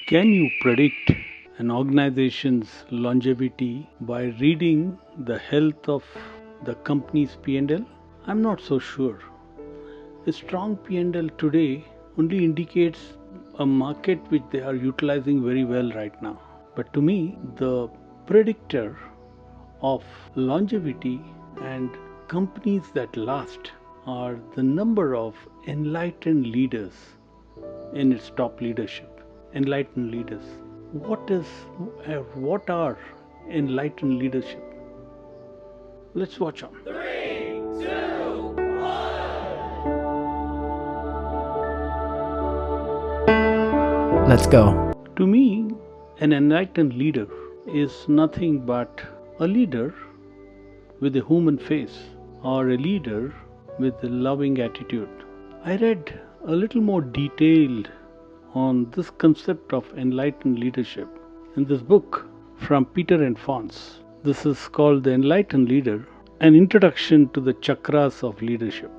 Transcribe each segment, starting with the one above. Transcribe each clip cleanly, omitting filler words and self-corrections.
Can you predict an organization's longevity by reading the health of the company's P&L? I'm not so sure. A strong P&L today only indicates a market which they are utilizing very well right now. But to me, the predictor of longevity and companies that last are the number of enlightened leaders in its top leadership. Enlightened leaders. What are enlightened leadership? Let's watch on. 3, 2, 1. Let's go. To me, an enlightened leader is nothing but a leader with a human face or a leader with a loving attitude. I read a little more detailed on this concept of enlightened leadership in this book from Peter and Fons. This is called The Enlightened Leader, an introduction to the chakras of leadership.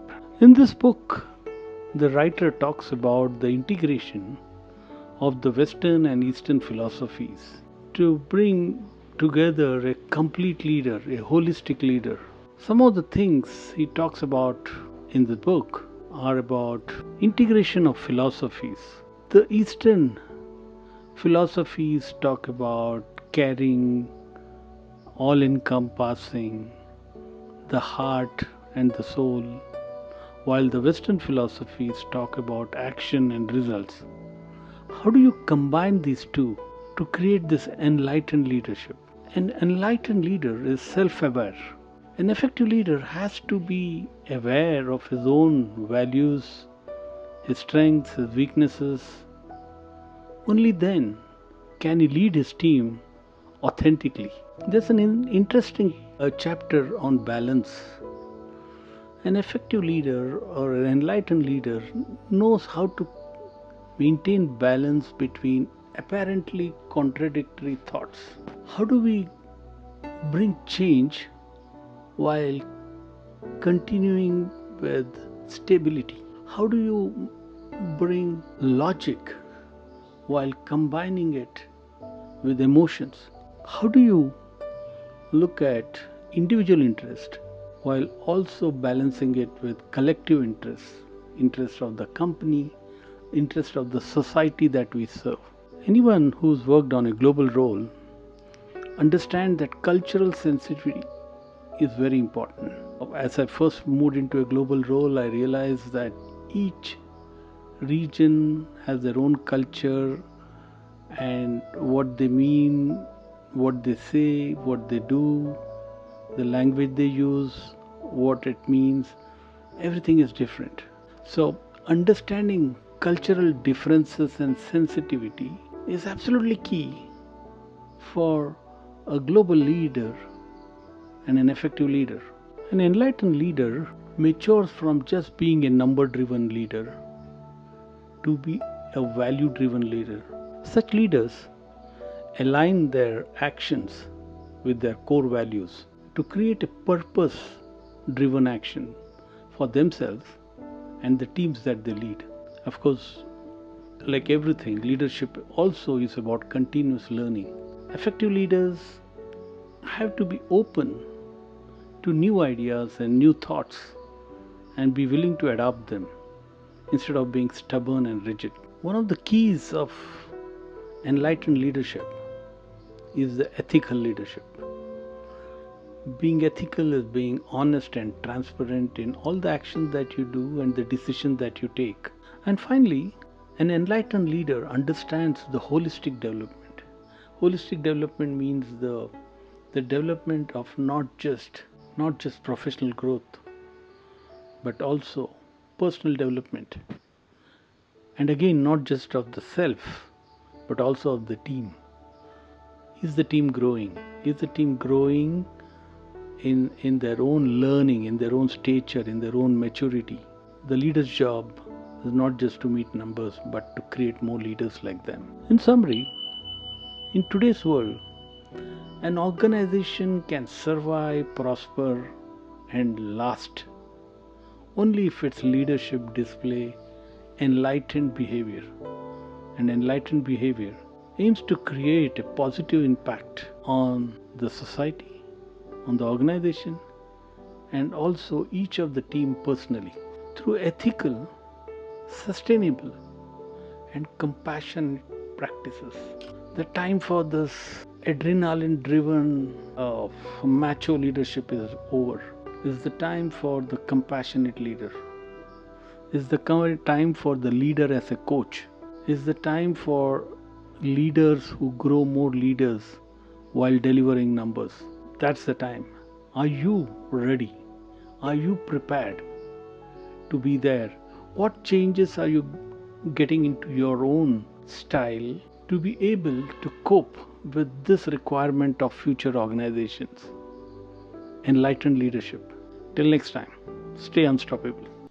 In this book, the writer talks about the integration of the Western and Eastern philosophies to bring together a complete leader, a holistic leader. Some of the things he talks about in the book are about integration of philosophies. The Eastern philosophies talk about caring, all-encompassing, the heart and the soul, while the Western philosophies talk about action and results. How do you combine these two to create this enlightened leadership? An enlightened leader is self-aware. An effective leader has to be aware of his own values, his strengths, his weaknesses. Only then can he lead his team authentically. There's an interesting chapter on balance. An effective leader or an enlightened leader knows how to maintain balance between apparently contradictory thoughts. How do we bring change while continuing with stability? How do you bring logic while combining it with emotions? How do you look at individual interest while also balancing it with collective interest of the company, interest of the society that we serve? Anyone who's worked on a global role understands that cultural sensitivity is very important. As I first moved into a global role, I realized that each region has their own culture and what they mean, what they say, what they do, the language they use, what it means, everything is different. So understanding cultural differences and sensitivity is absolutely key for a global leader and an effective leader. An enlightened leader matures from just being a number-driven leader to be a value-driven leader. Such leaders align their actions with their core values to create a purpose-driven action for themselves and the teams that they lead. Of course, like everything, leadership also is about continuous learning. Effective leaders have to be open to new ideas and new thoughts and be willing to adopt them instead of being stubborn and rigid. One of the keys of enlightened leadership is the ethical leadership. Being ethical is being honest and transparent in all the actions that you do and the decisions that you take. And finally, an enlightened leader understands the holistic development. Holistic development means the development of not just professional growth, but also personal development. And again, not just of the self, but also of the team. Is the team growing? Is the team growing in their own learning, in their own stature, in their own maturity? The leader's job is not just to meet numbers, but to create more leaders like them. In summary, in today's world, an organization can survive, prosper, and last only if its leadership display enlightened behavior. And enlightened behavior aims to create a positive impact on the society, on the organization, and also each of the team personally through ethical, sustainable, and compassionate practices. The time for this adrenaline driven macho leadership is over. Is the time for the compassionate leader. Is the time for the leader as a coach. Is the time for leaders who grow more leaders while delivering numbers. That's the time. Are you ready? Are you prepared to be there? What changes are you getting into your own style to be able to cope with this requirement of future organizations? Enlightened leadership. Till next time, stay unstoppable.